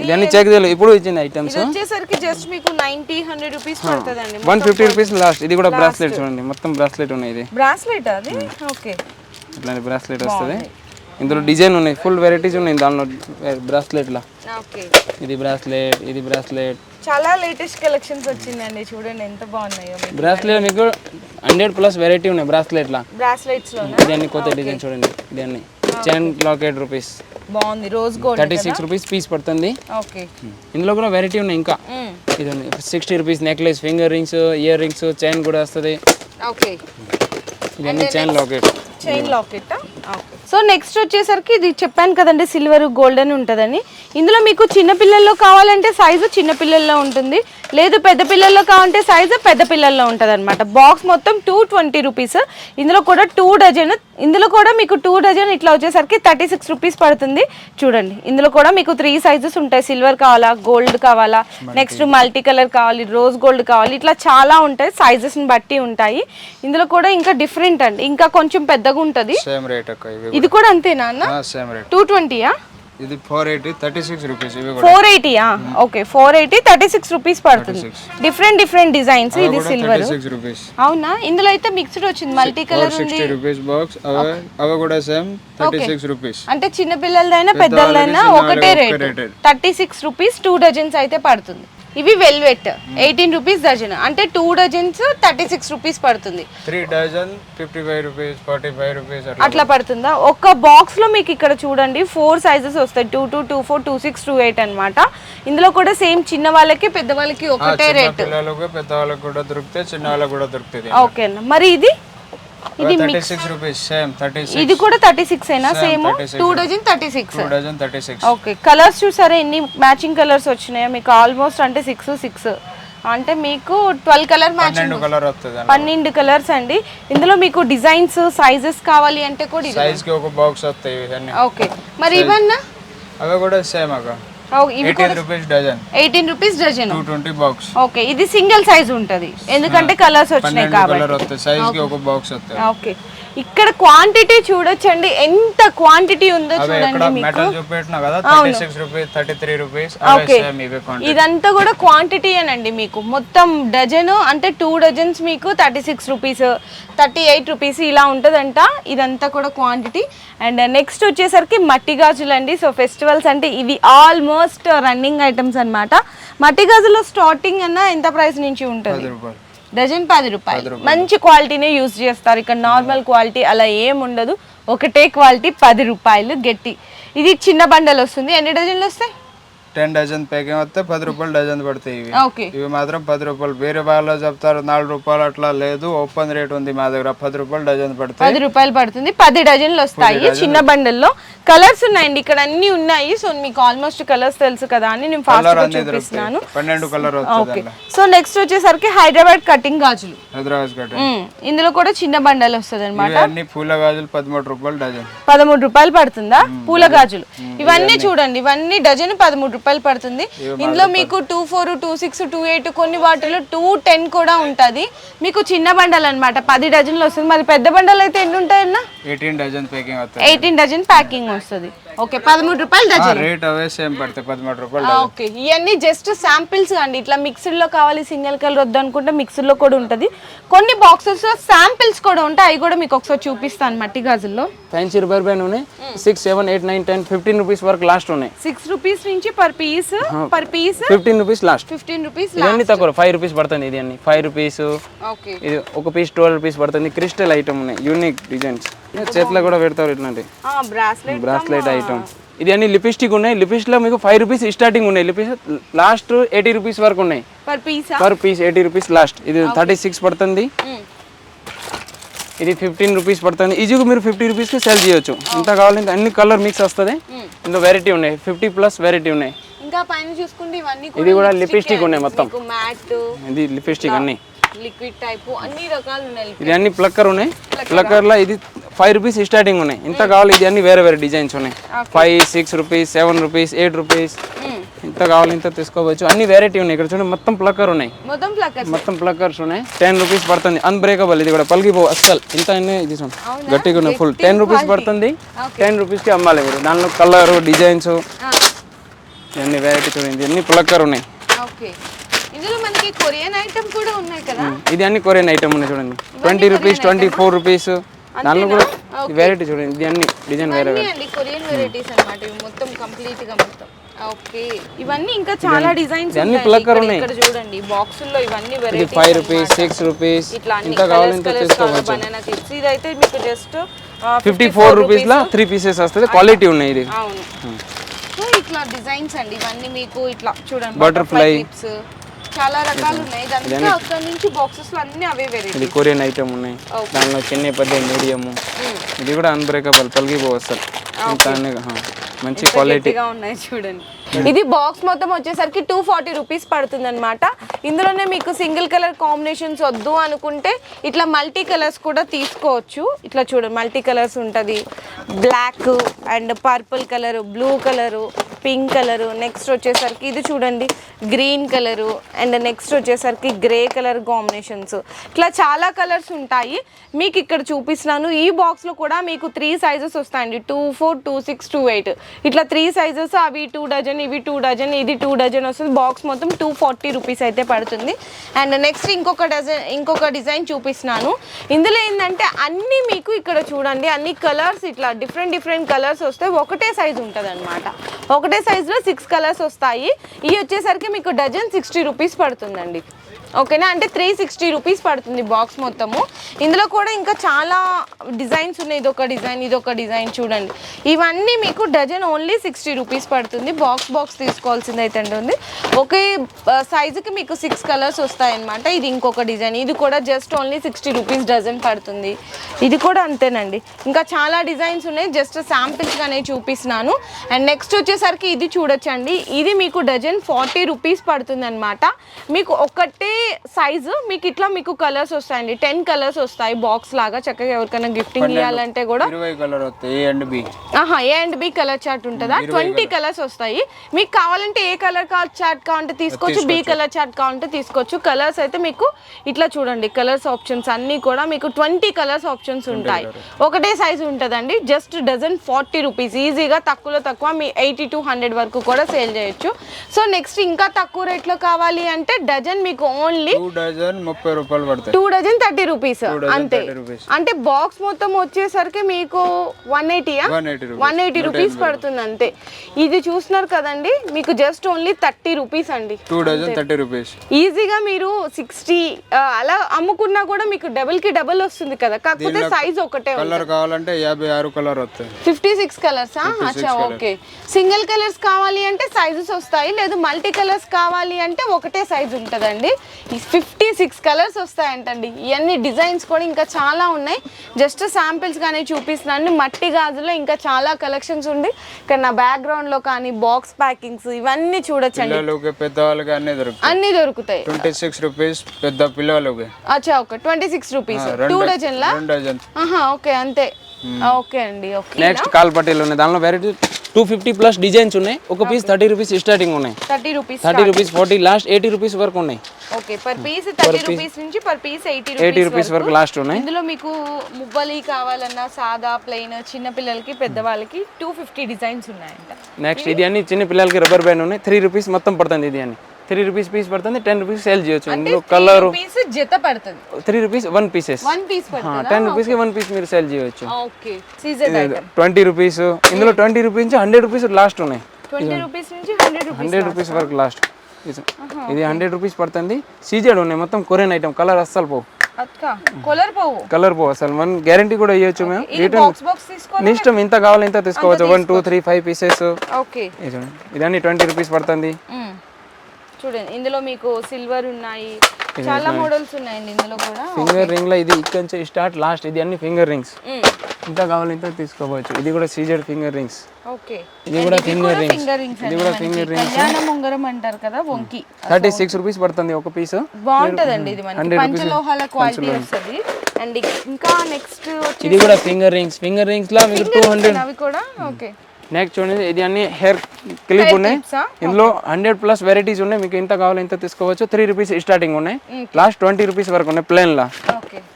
ఇది అన్ని చెక్ చేయాలి ఇప్పుడు ఇచ్చిన ఐటమ్స్. ఇది వచ్చేసరికి జస్ట్ మీకు 90-100 రూపీస్ పడుతుందండి. 150 రూపీస్ లాస్ట్. ఇది కూడా బ్రాస్లెట్ చూడండి, మొత్తం బ్రాస్లెట్ ఉన్నాయి. ఇది బ్రాస్లెట్ అది. ఓకే, ఇట్లాంటి బ్రాస్లెట్ వస్తుంది. ఇందులో డిజైన్ ఉన్నాయి, ఫుల్ వెరైటీస్ ఉన్నాయి దానిలో బ్రాస్లెట్ లా. ఓకే, ఇది బ్రాస్లెట్ చాలా లేటెస్ట్ కలెక్షన్స్ వచ్చిందండి. చూడండి ఎంత బాగున్నాయో. బ్రాస్లెట్ మీకు 100+ వెరైటీ ఉన్నాయి బ్రాస్లెట్ లా. బ్రాస్లెట్స్ లో ఇది అన్ని కొత్త డిజైన్ చూడండి. ఇది అన్ని చైన్ లాకెట్ రూపీస్ బాగుంది. రోజ్ గోల్డ్ 36 రూపీస్ పీస్ పడుతుంది. ఓకే, ఇందులో కూడా వెరైటీ ఉన్నాయి ఇంకా. ఇది 60 rupees necklace, finger rings, ear rings, chain కూడా వస్తుంది. ఓకే, ఇవన్నీ చైన్ లాకెట్. సో నెక్స్ట్ వచ్చేసరికి ఇది చెప్పాను కదండి, సిల్వర్ గోల్డెన్ ఉంటుందని. ఇందులో మీకు చిన్నపిల్లల్లో కావాలంటే సైజు చిన్నపిల్లల్లో ఉంటుంది, లేదు పెద్ద పిల్లల్లో కావాలంటే సైజు పెద్ద పిల్లల్లో ఉంటుంది అనమాట. బాక్స్ మొత్తం 220 రూపీస్. ఇందులో కూడా 2 డజన్. ఇందులో కూడా మీకు 2 డజన్ ఇట్లా వచ్చేసరికి 36 రూపీస్ పడుతుంది. చూడండి ఇందులో కూడా మీకు 3 సైజెస్ ఉంటాయి. సిల్వర్ కావాలా, గోల్డ్ కావాలా, నెక్స్ట్ మల్టీ కలర్ కావాలి, రోజ్ గోల్డ్ కావాలి, ఇట్లా చాలా ఉంటాయి. సైజెస్ని బట్టి ఉంటాయి. ఇందులో కూడా ఇంకా డిఫరెంట్ అండి, ఇంకా కొంచెం పెద్దగా ఉంటుంది. సేమ్ రేట్ అక్క ఇవి. ఇది కూడా అంతేనా అన్న? Same rate. 220యా? ఇది 480 36 రూపీస్. ఇవి కూడా 480యా? ఓకే, 480 36 రూపీస్ పడుతుంది. Different designs. ఇది సిల్వర్ 36 రూపీస్. అవునా? ఇందులో అయితే మిక్స్డ్ వచ్చింది, మల్టీ కలర్ ఉంది. 60 రూపీస్ బాక్స్. అవి కూడా సేమ్ 36 రూపీస్. అంటే చిన్న పిల్లలదైనా పెద్దలదైనా ఒకటే రేట్. 36 రూపీస్ 2 డజన్స్ అయితే పడుతుంది. ఇవి వెల్వెట్ 18 రూపీస్ డజన్. అంటే 2 డజన్స్ 36 రూపీస్ పడుతుంది. 3 డజన్ 55 రూపీస్ 45 రూపీస్ అట్లా పడుతుందా? ఒక బాక్స్ లో మీకు ఇక్కడ చూడండి 4 సైజెస్ వస్తాయి. 22, 24, 26, 28 అన్నమాట. ఇందులో కూడా సేమ్ చిన్న వాళ్ళకి పెద్ద వాళ్ళకి ఒకటే రేట్. పిల్లలకు పెద్ద వాళ్ళకి కూడా దొరుకుతాయి, చిన్న వాళ్ళకి కూడా దొరుకుతుంది. ఓకే అన్న. మరి ఇది 36 రూపీస్ సేమ్ 36. ఇది కూడా 36 ఏనా? Same 2 dozen 36. 2 dozen 36. Okay, colours చూసారా ఎన్ని మ్యాచింగ్ కలర్స్ వచ్చినాయా మీకు? ఆల్మోస్ట్ అంటే 6 అంటే మీకు 12 కలర్ మ్యాచింగ్, 12 కలర్ వస్తుంది. 12 కలర్స్ అండి. ఇందులో మీకు డిజైన్స్ సైజెస్ కావాలి అంటే కూడా సైజ్ కి ఒక బాక్స్ వస్తాయి ఇవన్నీ. ఓకే, మరి ఇవన్నా? అవి కూడా సేమ్ అక్క. 18 rupees dozen. 18 rupees dozen. 220 box. Okay, ఇది సింగిల్ సైజ్ ఉంటది ఎందుకంటే కలర్స్ వచ్చినాయి కాబట్టి. కలర్ వస్తాయి, సైజ్ కి ఒక బాక్స్ వస్తాయి. ఓకే, ఇక్కడ క్వాంటిటీ చూడొచ్చండి, ఎంత క్వాంటిటీ ఉందో చూడండి మీకు. మెటల్ చూపెట్టినా కదా 36 రూపీస్ 33 రూపీస్. ఓకే, ఇదంతా కూడా క్వాంటిటీ అనండి మీకు. మొత్తం డజన్ అంటే 2 డజన్స్ మీకు 36 రూపీస్ 38 రూపీస్ ఇలా ఉంటుందంట. ఇదంతా కూడా క్వాంటిటీ. అండ్ నెక్స్ట్ వచ్చేసరికి మట్టి గాజులు అండి. సో ఫెస్టివల్స్ అంటే ఇవి ఆల్మోస్ట్ రన్నింగ్ ఐటమ్స్ అన్నమాట. మట్టి గాజులో స్టార్టింగ్ అన్న ఎంత ప్రైస్ నుంచి ఉంటుంది? డజన్ 10 రూపాయలు. మంచి క్వాలిటీనే యూజ్ చేస్తారు ఇక్కడ. నార్మల్ క్వాలిటీ అలా ఏం ఉండదు, ఒకటే క్వాలిటీ 10 రూపాయలు గట్టి. ఇది చిన్న బండల్ వస్తుంది. ఎన్ని డజన్లు వస్తాయి? 10 డజన్ ప్యాకింగ్ వస్తే 10 రూపాయలు డజన్ పడతాయి ఇవి. ఓకే, ఇవి మాత్రం 10 రూపాయలు. వేరే వాళ్ళు చెప్తారు 4 రూపాయలు, అట్లా లేదు. ఓపెన్ రేట్ ఉంది మా దగ్గర. 10 రూపాయలు డజన్ పడతాయి. 10 రూపాయలు పడుతుంది. 10 డజన్లు వస్తాయి చిన్న బండల్లో. కలర్స్ ఉన్నాయండి ఇక్కడ, అన్ని ఉన్నాయి. సో మీకు ఆల్మోస్ట్ కలర్స్ తెలుసు కదా అని నేను ఫాస్ట్ గా చూపిస్తున్నాను. 12 కలర్ ఓకే, సో నెక్స్ట్ వచ్చేసరికి హైదరాబాద్ కటింగ్ గాజులు. హైదరాబాద్ కటింగ్ ఇందులో కూడా చిన్న బండల్ వస్తుంది అనమాట. అన్ని పూల గాజులు 13 రూపాయలు డజన్. 13 రూపాయలు పడుతుందా పూల గాజులు? ఇవన్నీ చూడండి, ఇవన్నీ డజన్ 13 రూపాయలు పడుతుంది. ఇందులో మీకు 24, 26, 28 కొన్ని వాటిలో 210 కూడా ఉంటది. మీకు చిన్న బండల్ అన్నమాట 10 డజన్లు వస్తుంది. మరి పెద్ద బండల్ అయితే ఎన్ని ఉంటాయన్న? 18 డజన్ ప్యాకింగ్ వస్తుంది. 18 డజన్ ప్యాకింగ్ వస్తుంది. ఓకే, 13 రూపాయలు డజన్. రేట్ అవే సేమ్ పడతాయి 13 రూపాయలు. ఓకే, ఇవన్నీ జస్ట్ శాంపిల్స్ అండి. ఇట్లా మిక్స్డ్ లో కావాలి, సింగిల్ కలర్ వద్దు అనుకుంటే మిక్స్డ్ లో కూడా ఉంటది. కొన్ని బాక్సెస్ లో శాంపిల్స్ కూడా ఉంటాయి, అవి కూడా మీకు ఒకసారి చూపిస్తాను. మట్టి గాజుల్లో ఫ్యాన్సీ రూపాయలు పైన ఉన్నాయి. 6, 7, 8, 9, 10, 15 రూపీస్ వరకు లాస్ట్ ఉన్నాయి. 6 రూపీస్ నుంచి per piece 15 rupees last. 15 rupees. ఇవన్నీ తక్కువ 5 రూపీస్ పడుతుంది. ఇది అన్ని 5 రూపీస్. ఓకే, ఇది ఒక పీస్ 12 రూపీస్ పడుతుంది. క్రిస్టల్ ఐటమ్ ఉన్నాయి, యూనిక్ డిజైన్స్. చేతిలో కూడా పెడతారు ఇట్లాంటి బ్రాస్లెట్ ఐటమ్. ఇది అన్ని లిప్స్టిక్ ఉన్నాయి. లిప్స్టిక్ లో మీకు 5 రూపీస్ స్టార్టింగ్ ఉన్నాయి. లిప్స్టిక్ లాస్ట్ 80 రూపీస్ వరకు ఉన్నాయి పర్ పీస్. 80 rupees last. ఇది 36 పడుతుంది. ఇది 15 రూపీస్ పడుతుంది. ఈజీగా మీరు 50 రూపీస్కి సెల్ చేయొచ్చు. ఎంత కావాలంటే అన్ని కలర్ మిక్స్ వస్తుంది. ఇందులో వెరైటీ ఉన్నాయి, 50+ వెరైటీ ఉన్నాయి. ఇంకా పైన చూసుకుంటే ఇవన్నీ ఇది కూడా లిప్స్టిక్ ఉన్నాయి మొత్తం, మ్యాట్, ఇది లిప్స్టిక్ అన్ని లిక్విడ్ టైప్ అన్ని రకాలు ఉన్నాయి. ఇది అన్ని ప్లక్కర్ ఉన్నాయి. ప్లక్కర్ లో ఇది 5 రూపీస్ స్టార్టింగ్ ఉన్నాయి. ఇంత కావాలి ఇది అన్ని వేరే వేరే డిజైన్స్ ఉన్నాయి. 5, 6 రూపీస్, 7 రూపీస్, 8 రూపీస్, ఇంత కావాలి ఇంత తీసుకోవచ్చు. అన్ని వెరైటీ ఉన్నాయి. ఇక్కడ చూడండి మొత్తం ప్లక్కర్ ఉన్నాయి, మొత్తం ప్లక్కర్స్ ఉన్నాయి. 10 రూపీస్ పడుతుంది. అన్బ్రేకబుల్, ఇది కూడా పలిగిపో అస్సలు. ఇంత ఇది చూడండి గట్టిగా ఉన్నాయి ఫుల్. 10 రూపీస్ పడుతుంది. 10 రూపీస్కి అమ్మాలి మీరు. దానిలో కలర్ డిజైన్స్ ఇవన్నీ వెరైటీ చూడండి. అన్ని ప్లక్కర్ ఉన్నాయి. ఇందులో మనకి కొరియన్ ఐటమ్ కూడా ఉన్నాయి కదా. ఇది అన్ని కొరియన్ ఐటమ్ ఉన్నాయి చూడండి. 20 రూపీస్, 24 రూపీస్. దానిలో కూడా వెరైటీ చూడండి. ఇది అన్ని డిజైన్ వేరే కొరియన్ వెరైటీస్ అన్నమాట. ఇవి మొత్తం కంప్లీట్ గా మొత్తం. ఓకే, ఇవన్నీ ఇంకా చాలా డిజైన్స్ అన్ని ప్లక్కర్ ఉన్నాయి. ఇక్కడ చూడండి బాక్సుల్లో ఇవన్నీ వెరైటీస్. 5 రూపీస్, 6 రూపీస్, ఇంత కావాలి ఇంత తీసుకోవచ్చు. బనానా క్లిప్స్ ఇదైతే మీకు జస్ట్ 54 రూపీస్ లా 3 పీసెస్ వస్తుంది. క్వాలిటీ ఉన్నాయి ఇది. అవును. సో ఇట్లా డిజైన్స్ అండి ఇవన్నీ మీకు. ఇట్లా చూడండి బటర్ఫ్లై క్లిప్స్ చాలా రకాలు ఉన్నాయి. దానికి అక్కడ నుంచి బాక్సెస్ లో అన్ని అవే వెరైటీ. ఇది కొరియన్ ఐటమ్ ఉన్నాయి. దానిలో చిన్న పెద్ద మీడియం. ఇది కూడా అన్బ్రేకబుల్ పలిగిపోవస్తారు. మంచి క్వాలిటీగా ఉన్నాయి చూడండి. ఇది బాక్స్ మొత్తం వచ్చేసరికి 240 రూపీస్ పడుతుంది అనమాట. ఇందులోనే మీకు సింగిల్ కలర్ కాంబినేషన్స్ వద్దు అనుకుంటే ఇట్లా మల్టీ కలర్స్ కూడా తీసుకోవచ్చు. ఇట్లా చూడండి మల్టీ కలర్స్ ఉంటుంది. Black and purple colour, blue colour, pink colour, next వచ్చేసరికి ఇది చూడండి గ్రీన్ కలరు, అండ్ నెక్స్ట్ వచ్చేసరికి గ్రే కలర్ కాంబినేషన్స్. ఇట్లా చాలా కలర్స్ ఉంటాయి. మీకు ఇక్కడ చూపిస్తున్నాను. ఈ బాక్స్లో కూడా మీకు 3 సైజెస్ వస్తాయండి. 2, 4, 2, 6, 2, 8 ఇట్లా 3 సైజెస్. అవి 2 డజన్, ఇవి 2 డజన్, ఇది 2 డజన్ వస్తుంది. బాక్స్ మొత్తం 240 రూపీస్ అయితే పడుతుంది. అండ్ నెక్స్ట్ ఇంకొక డిజైన్ చూపిస్తున్నాను. ఇందులో ఏంటంటే అన్నీ మీకు ఇక్కడ చూడండి అన్ని కలర్స్ ఇట్లా డిఫరెంట్ కలర్స్ వస్తాయి. ఒకటే సైజు ఉంటుంది అనమాట. ఒకటే సైజులో 6 కలర్స్ వస్తాయి. ఇవి వచ్చేసరికి మీకు డజన్ 60 రూపీస్ పడుతుందండి. ఓకేనా, అంటే 360 రూపీస్ పడుతుంది బాక్స్ మొత్తము. ఇందులో కూడా ఇంకా చాలా డిజైన్స్ ఉన్నాయి. ఇదొక డిజైన్ చూడండి. ఇవన్నీ మీకు డజన్ ఓన్లీ 60 రూపీస్ పడుతుంది. బాక్స్ తీసుకోవాల్సింది అయితే ఉంటుంది. ఒకే సైజుకి మీకు 6 కలర్స్ వస్తాయన్నమాట. ఇది ఇంకొక డిజైన్. ఇది కూడా జస్ట్ ఓన్లీ 60 రూపీస్ డజన్ పడుతుంది. ఇది కూడా అంతేనండి. ఇంకా చాలా డిజైన్స్ ఉన్నాయి. జస్ట్ శాంపిల్స్గానే చూపిస్తున్నాను. అండ్ నెక్స్ట్ వచ్చేసరికి ఇది చూడొచ్చండి. ఇది మీకు డజన్ 40 రూపీస్ పడుతుంది అనమాట. మీకు ఒకటే సైజు మీకు ఇట్లా మీకు కలర్స్ వస్తాయండి. 10 కలర్స్ వస్తాయి బాక్స్ లాగా. చక్కగా ఎవరికైనా గిఫ్టింగ్ ఇవ్వాలంటే కూడా 20 కలర్ వస్తాయి. A and B colour chart ఉంటుందా? 20 కలర్స్ వస్తాయి. మీకు కావాలంటే ఏ కలర్ చార్ట్ కావాలంటే తీసుకోవచ్చు, బి కలర్ చార్ట్ కావాలంటే తీసుకోవచ్చు. కలర్స్ అయితే మీకు ఇట్లా చూడండి కలర్స్ ఆప్షన్స్ అన్నీ కూడా మీకు 20 కలర్స్ ఆప్షన్స్ ఉంటాయి. ఒకటే సైజు ఉంటుందండి. Just doesn't 40 rupees. ఈజీగా తక్కువలో తక్కువ మీ 80 to 100 వరకు కూడా సేల్ చేయొచ్చు. సో నెక్స్ట్ ఇంకా తక్కువ రేట్లో కావాలి అంటే డజన్ మీకు ఓన్లీ 2 డజన్ 30 రూపాయలు పడతాయి. 2 డజన్ 30 రూపీస్ అంతే. అంటే బాక్స్ మొత్తం వచ్చేసరికి మీకు 180 రూపీస్ పడుతుంది అంతే. ఇది చూస్తున్నారు కదండి మీకు జస్ట్ ఓన్లీ 30 రూపీస్ అండి. 2 డజన్ 30 రూపీస్. ఈజీగా మీరు 60 అలా అమ్ముకున్నా కూడా మీకు డబుల్ కి డబుల్ వస్తుంది కదా. కాకపోతే సైజ్ ఒకటే. కలర్ కావాలంటే 56 కలర్ వస్తాయి. 56 కలర్స్. అచ్చా, ఓకే. సింగిల్ కలర్స్ కావాలి అంటే సైజెస్ వస్తాయి. లేదు మల్టీ కలర్స్ కావాలి అంటే ఒకటే సైజ్ ఉంటుందండి. 56 కలర్స్ వస్తాయంటండి. ఇవన్నీ డిజైన్స్ కూడా ఇంకా చాలా ఉన్నాయి. జస్ట్ శాంపిల్స్ కానీ చూపిస్తున్నాను. మట్టి గాజులో ఇంకా చాలా కలెక్షన్స్ ఉంది. ఇక్కడ నా బ్యాక్గ్రౌండ్ లో కానీ బాక్స్ ప్యాకింగ్స్ ఇవన్నీ చూడొచ్చండి. పెద్దవాళ్ళకి అన్ని దొరుకుతాయి. 26 రూపీస్ పెద్ద పిల్లలకి. అచ్చా, ఓకే. 26 రూపీస్ 2 డజన్ లా. ఓకే అంతే. ఓకే అండి. ఓకే. నెక్స్ట్ కాల్ పట్టీలు ఉన్నాయి. దానిలో వెరైటీ 250 ప్లస్ డిజైన్స్ ఉన్నాయి. ఒక పీస్ 30 రూపీస్ స్టార్టింగ్ ఉన్నాయి. 30 రూపీస్ 40 లాస్ట్ 80 రూపీస్ వరకు ఉన్నాయి. ఓకే, పర్ పీస్ 30 రూపీస్ నుంచి పర్ పీస్ 80 రూపీస్ వరకు లాస్ట్ ఉన్నాయి. ఇందులో మీకు మువ్వలి కావాలన్నా సాదా ప్లెయిన్ చిన్న పిల్లలకి పెద్దవాళ్ళకి 250 డిజైన్స్ ఉన్నాయంట. నెక్స్ట్ ఇది అన్ని చిన్న పిల్లలకి రబ్బర్ బ్యాండ్ ఉన్నాయి. 3 రూపీస్ మొత్తం పడుతుంది. ఇది అన్ని 3 రూపీస్ పీస్ పడుతుంది. 10 రూపీస్ సేల్ చేయొచ్చు. ఇందులో కలర్ పీస్ జత పడుతుంది. 3 రూపీస్ 1 పీసెస్. 1 పీస్ పడుతుంది. 10 రూపీస్ కి 1 పీస్ మీరు సేల్ చేయొచ్చు. Okay, season item. 20 రూపీస్. ఇందులో 20 రూపీస్ నుంచి 100 రూపీస్ లాస్ట్ ఉన్నాయి. 20 రూపీస్ నుంచి 100 రూపీస్ వరకు లాస్ట్. ఇది 100 రూపీస్ పడుతుంది. సీజెడ్ ఉన్నాయి మొత్తం కొరియన్ ఐటమ్. కలర్ అస్సలు పోవు. కలర్ పోవు అసలు. మన గ్యారంటీ కూడా ఇవ్వచ్చు మేము. రిటర్న్ ఇష్టం. ఇంత కావాలి ఇంత తీసుకోవచ్చు. 1, 2, 3, 5 పీసెస్. ఇదన్నీ 20 రూపీస్ పడుతుంది. చూడండి ఇందులో మీకు సిల్వర్ ఉన్నాయి. చాలా మోడల్స్ ఉన్నాయండి ఇందులో కూడా. ఫింగర్ రింగ్ లో ఇది ఇక్కడ నుంచి స్టార్ట్ లాస్ట్. ఇది అన్ని ఫింగర్ రింగ్స్. ఇంత కావాలి ఇంత తీసుకోవచ్చు. ఇది కూడా సీజెడ్ ఫింగర్ రింగ్స్. ఓకే, ఇది కూడా ఫింగర్ రింగ్స్. ఇది కూడా ఫింగర్ రింగ్స్. కళ్యాణం ఉంగరం అంటారు కదా, వంకి. 36 రూపీస్ పడుతుంది ఒక పీస్. బాగుంటదండి ఇది, మనకి పంచలోహాల క్వాలిటీ వస్తుంది. అండ్ ఇంకా నెక్స్ట్ ఇది కూడా ఫింగర్ రింగ్స్. ఫింగర్ రింగ్స్ లో మీకు 200 అవి కూడా. ఓకే, నెక్స్ట్ చూడండి, ఇది అన్ని హెయిర్ క్లిప్ ఉన్నాయి. ఇందులో 100+ వెరైటీస్ ఉన్నాయి. మీకు ఎంత కావాలో ఇంత తీసుకోవచ్చు. 3 రూపీస్ స్టార్టింగ్ ఉన్నాయి, లాస్ట్ 20 రూపీస్ వరకు ఉన్నాయి ప్లేన్ లా.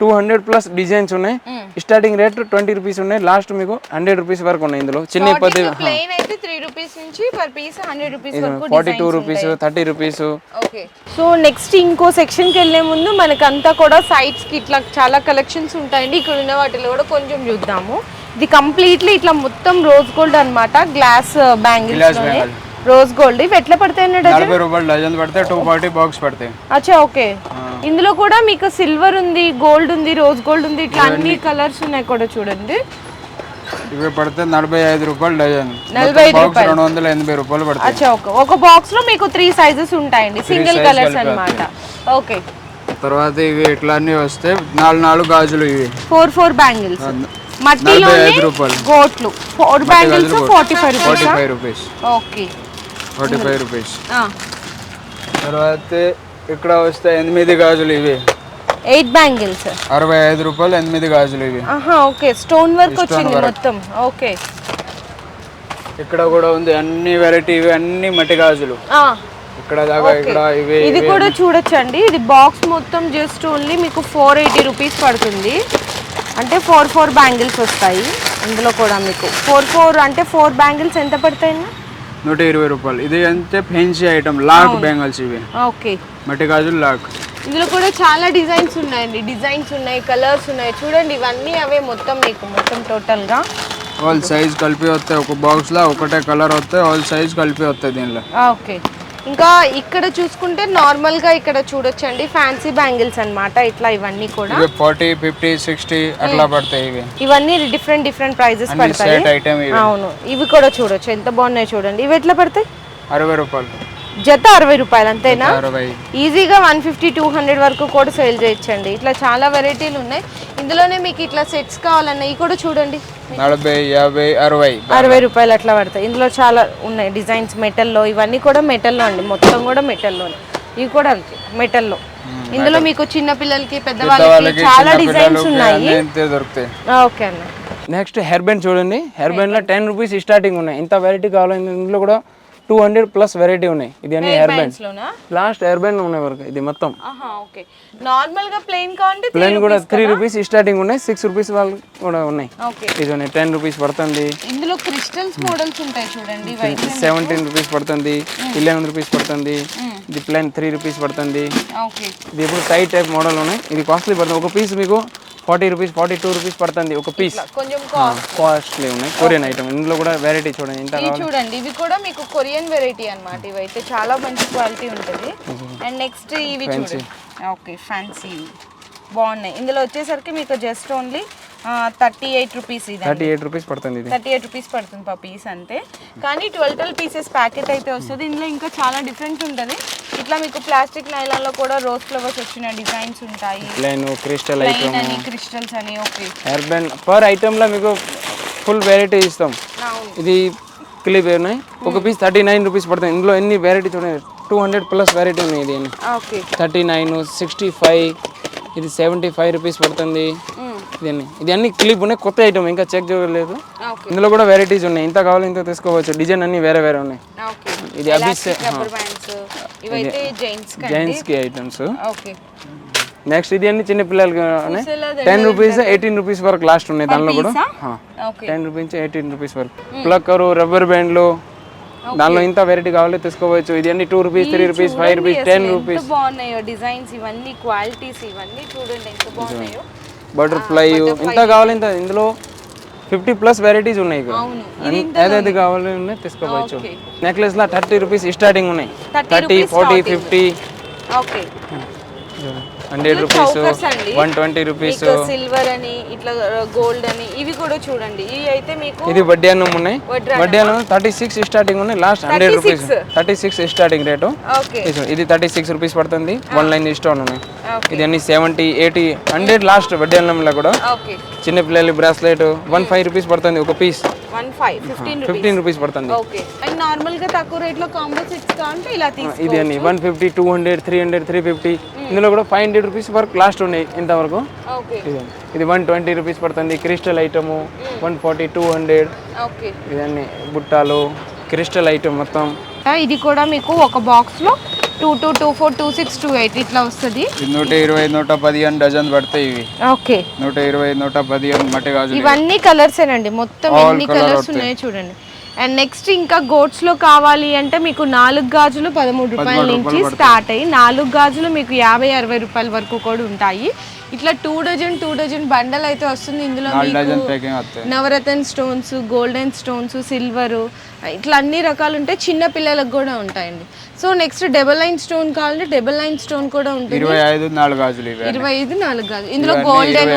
200+ డిజైన్స్ ఉన్నాయి. స్టార్టింగ్ రేట్ 20 రూపీస్ ఉన్నాయి, లాస్ట్ మీకు 100 రూపీస్ వరకు ఉన్నాయి. ఇందులో చిన్న పద్ధతి ప్లెయిన్ అయితే 3 రూపీస్ నుంచి పర్ పీస్ 100 రూపీస్ వరకు 42 rupees, 30 rupees. Okay, so next ఇంకో సెక్షన్ కి వెళ్ళే ముందు మనకంతా కూడా సైడ్స్ కి ఇట్లా చాలా కలెక్షన్స్ ఉంటాయండి. ఇక్కడ ఉన్న వాటిలో కూడా కొంచెం చూద్దాము. ఇది కంప్లీట్లీ ఇట్లా మొత్తం రోజ్ గోల్డ్ అన్నమాట. Glass bangles rose gold. ఇవి ఎట్లా పడతాయి? 40 రూపాయలు డజన్ పడతాయి, 240 బాక్స్ పడతాయి. అచ్చా, ఓకే. ఇందులో కూడా మీకు సిల్వర్ ఉంది, గోల్డ్ ఉంది, రోజ్ గోల్డ్ ఉంది, ఇట్లా అన్ని కలర్స్ ఉన్నాయి కూడా చూడండి. ఇవి పడితే 45 రూపాయలు డజన్. 45 రూపాయలు, 280 రూపాయలు పడతాయి. అచ్చా, ఓకే. ఒక బాక్స్ లో మీకు 3 సైజెస్ ఉంటాయండి, సింగిల్ కలర్స్ అన్నమాట. ఓకే, తర్వాత ఇవి ఇట్లా అన్ని వస్తే 4 గాజులు. ఇవి 4 బ్యాంగిల్స్ మట్టిలో గోట్లు. 4 బ్యాంగిల్స్ 45 రూపీస్. Okay, 45 rupees. తర్వాత ఇక్కడ వస్తే 8 గాజులు. ఇవి 8 బ్యాంగిల్స్ 65 రూపాయలు. 8 గాజులు ఇవి. ఓకే, స్టోన్ వర్క్ వచ్చింది మొత్తం. ఓకే, ఇక్కడ కూడా ఉంది అన్ని వెరైటీ. ఇవి అన్ని మట్టి గాజులు. ఇక్కడ దాకా ఇక్కడ ఇవి. ఇది కూడా చూడొచ్చండి. ఇది బాక్స్ మొత్తం జస్ట్ ఓన్లీ మీకు 480 రూపీస్ పడుతుంది. అంటే 4 బ్యాంగిల్స్ వస్తాయి ఇందులో కూడా మీకు. 4 అంటే 4 బ్యాంగిల్స్ ఎంత పడతాయి? 120 రూపాయలు. ఇది అంటే ఫెన్సీ ఐటమ్, లాక్ బ్యాంగిల్స్ ఇవి. ఓకే, మట్టి గాజులు లాక్. ఇందులో కూడా చాలా డిజైన్స్ ఉన్నాయండి. డిజైన్స్ ఉన్నాయి, కలర్స్ ఉన్నాయి. చూడండి, ఇవన్నీ అవే మొత్తం మీకు మొత్తం టోటల్గా ఆల్ సైజ్ కలిపి వస్తాయి. ఒక బాక్స్లో ఒకటే కలర్ వస్తాయి, ఆల్ సైజ్ కలిపి వస్తాయి దీనిలో. ఓకే, ఇంకా ఇక్కడ చూసుకుంటే నార్మల్ గా ఇక్కడ చూడొచ్చండి ఫ్యాన్సీ బ్యాంగిల్స్ అన్నమాట. ఇట్లా ఇవన్నీ కూడా 40, 50, 60 అట్లా పడతాయి. ఇవన్నీ డిఫరెంట్ ప్రైజెస్ పడతాయి. అవును, ఇవి కూడా చూడొచ్చు ఎంత బాగున్నాయి చూడండి. ఇవి ఎట్లా పడతాయి? 60 రూపాయలు జత. 60 రూపాయలు అంతేనా? ఈజీగా 150-200 వరకు కూడా సేల్ చేయొచ్చండి. ఇట్లా చాలా వెరైటీలు ఉన్నాయి. ఇందులోనే మీకు ఇట్లా సెట్స్ కావాలన్నా ఇవి కూడా చూడండి, 40, 50, 60 రూపాయలు అట్లా పడతాయి. ఇందులో చాలా ఉన్నాయి డిజైన్స్ మెటల్లో. ఇవన్నీ కూడా మెటల్లో అండి, మొత్తం కూడా మెటల్లోనే. ఇవి కూడా అంతే మెటల్లో. ఇందులో మీకు చిన్న పిల్లలకి, పెద్దవాళ్ళకి చాలా డిజైన్స్ ఉన్నాయి. ఓకే అన్న. నెక్స్ట్ హెయిర్ బ్యాండ్ చూడండి. హెయిర్ బ్యాండ్ లో 10 రూపీస్ స్టార్టింగ్ ఉన్నాయి. ఇంత వెరైటీ కావాలి. ఇందులో కూడా 200+ వెరైటీ ఉన్నాయి. ఇది అన్ని hair bands. Last hair band ఉన్నాయి వరకు ఇది మొత్తం. ఓకే, నార్మల్ గా ప్లెయిన్ కావాలంటే ప్లెయిన్ కూడా 3 రూపీస్ స్టార్టింగ్ ఉన్నాయి. 6 రూపీస్ వాళ్ళు కూడా ఉన్నాయి. ఓకే, ఇది 10 రూపీస్ పడుతుంది. ఇందులో క్రిస్టల్స్ మోడల్స్ ఉంటాయి చూడండి. 17 రూపీస్ పడుతుంది, 11 రూపీస్ పడుతుంది. ఇది ప్లెయిన్ 3 రూపీస్ పడుతుంది. ఓకే, ఇది ఇప్పుడు టైప్ మోడల్ ఉన్నాయి. ఇది కాస్ట్లీ పడుతుంది. ఒక పీస్ మీకు 40 రూపీస్, 42 రూపీస్ పడుతుంది ఒక పీస్. కొంచెం కాస్ట్లీ ఉన్నాయి. Korean item. ఇందులో కూడా వెరైటీ చూడండి ఎంత కావాలి. చూడండి, ఇవి కూడా మీకు కొరియన్ వెరైటీ అన్నమాట. ఇవైతే చాలా మంచి క్వాలిటీ ఉంటుంది. అండ్ నెక్స్ట్ ఇవి చూడండి. ఓకే, ఫ్యాన్సీ బాగున్నాయి. ఇందులో వచ్చేసరికి మీకు జస్ట్ ఓన్లీ 38 రూపీస్. ఇది 38 రూపీస్ పడుతుంది. 38 రూపీస్ పడుతుంది పర్ పీస్ అంతే. కానీ 12 పీసెస్ ప్యాకెట్ అయితే వస్తుంది. ఇందులో ఇంకా చాలా డిఫరెంట్ ఉంటుంది. ఇట్లా మీకు ప్లాస్టిక్ నైలాన్లో కూడా రోజ్ ఫ్లవర్స్ వచ్చిన డిజైన్స్ ఉంటాయి. ప్లెయిన్ క్రిస్టల్ ఐటమ్ అని, క్రిస్టల్స్ అని. ఓకే, హెయిర్ బ్యాండ్ పర్ ఐటమ్లో మీకు ఫుల్ వెరైటీ ఇస్తాం. ఇది క్లిప్ ఉన్నాయి. ఒక పీస్ 39 రూపీస్ పడుతుంది. ఇందులో ఎన్ని వెరైటీ చూడండి, 200+ వెరైటీ ఉన్నాయి. ఇది 39, 65, ఇది 75 రూపీస్ పడుతుంది. ఇది అన్ని క్లిప్ ఉన్నాయి. కొత్త ఐటమ్, ఇంకా చెక్ చేయలేదు. ఇందులో కూడా వెరైటీస్ ఉన్నాయి. ఇంత కావాలి ఇంత తీసుకోవచ్చు. డిజైన్ అన్ని వేరే ఉన్నాయి. ఇది అబిస్ జెంట్స్ కి ఐటమ్స్. నెక్స్ట్ ఇది అన్ని చిన్న పిల్లలకి 10 రూపీస్, 18 రూపీస్ వరకు లాస్ట్ ఉన్నాయి. దానిలో కూడా 10 రూపీస్, 18 రూపీస్ వరకు. ప్లక్కరు, రబ్బర్ బ్యాండ్లు, దానిలో ఇంత వెరైటీ కావాలి తీసుకోవచ్చు. ఇది అన్ని 2 రూపీస్, 3 రూపీస్, 5 రూపీస్, 10 రూపీస్. బాగున్నాయో డిజైన్స్ ఇవన్నీ, క్వాలిటీస్ ఇవన్నీ చూడండి ఎంత బాగున్నాయో. బటర్ఫ్లై ఇంత కావాలి ఇంత. ఇందులో 50+ వెరైటీస్ ఉన్నాయి. ఏదైతే కావాలి ఉన్నాయి తీసుకోవచ్చు. నెక్లెస్ లా 30 రూపీస్ స్టార్టింగ్ ఉన్నాయి. 30, 40, 50. ఓకే, 100 రూపీస్, చౌకర్స్ అండి 120 రూపీస్. సిల్వర్ అని ఇట్లా గోల్డ్ అని ఇవి కూడా చూడండి. ఇవి అయితే మీకు ఇది వడ్డీ అన్నం ఉన్నాయి. వడ్డీ అన్నం 36 స్టార్టింగ్ ఉన్నాయి, last 100 rupees. 36 starting rate. Okay, ఇది 36 రూపీస్ పడుతుంది. 1 లైన్ స్టోన్ ఉన్నాయి. ఇది అన్ని 70, 80, 100 లాస్ట్ వడ్డీ అన్నంలో కూడా. ఓకే, చిన్న పిల్లల బ్రాస్లెట్ 15 రూపీస్ పడుతుంది ఒక పీస్. 15 రూపీస్ పడుతుంది. ఓకే, అండ్ నార్మల్ గా తక్కువ రేట్ లో కాంబో సెట్స్ కావాలంటే ఇలా తీసుకోవచ్చు. ఇది అన్ని 150, 200, 300, 350. ఇందులో కూడా 500 రూపీస్ వరకు లాస్ట్ ఉన్నాయి ఇంతవరకు. ఓకే, ఇది 120 రూపీస్ పడుతుంది. Crystal item 140, 200. ఓకే, ఇదన్నీ బుట్టాలు క్రిస్టల్ ఐటమ్ మొత్తం. ఇది కూడా మీకు ఒక బాక్స్ లో 2, 2, 2, 4, 2, 6, 2, 8 ఇట్లా వస్తుంది. 120, 115 డజన్ పడతాయి ఇవి. ఓకే, 120, 115 మట్టి గాజులు. ఇవన్నీ కలర్స్ ఏనండి, మొత్తం ఎన్ని కలర్స్ ఉన్నాయో చూడండి. అండ్ నెక్స్ట్ ఇంకా గోట్స్ లో కావాలి అంటే మీకు 4 గాజులు 13 రూపాయల నుంచి స్టార్ట్ అయ్యి 4 గాజులు మీకు 50-60 రూపాయల వరకు కూడా ఉంటాయి. ఇట్లా 2 డజన్ బండల్ అయితే వస్తుంది. ఇందులో మీకు నవరత్న స్టోన్స్, గోల్డెన్ స్టోన్స్, సిల్వర్ ఇట్లా అన్ని రకాలు ఉంటాయి. చిన్న పిల్లలకు కూడా ఉంటాయండి. So next double line stone కావాలంటే డబుల్ లైన్ స్టోన్ కూడా ఉంటుంది. 25 4 గాజులు. 25 4 గాజులు. ఇందులో గోల్డెన్,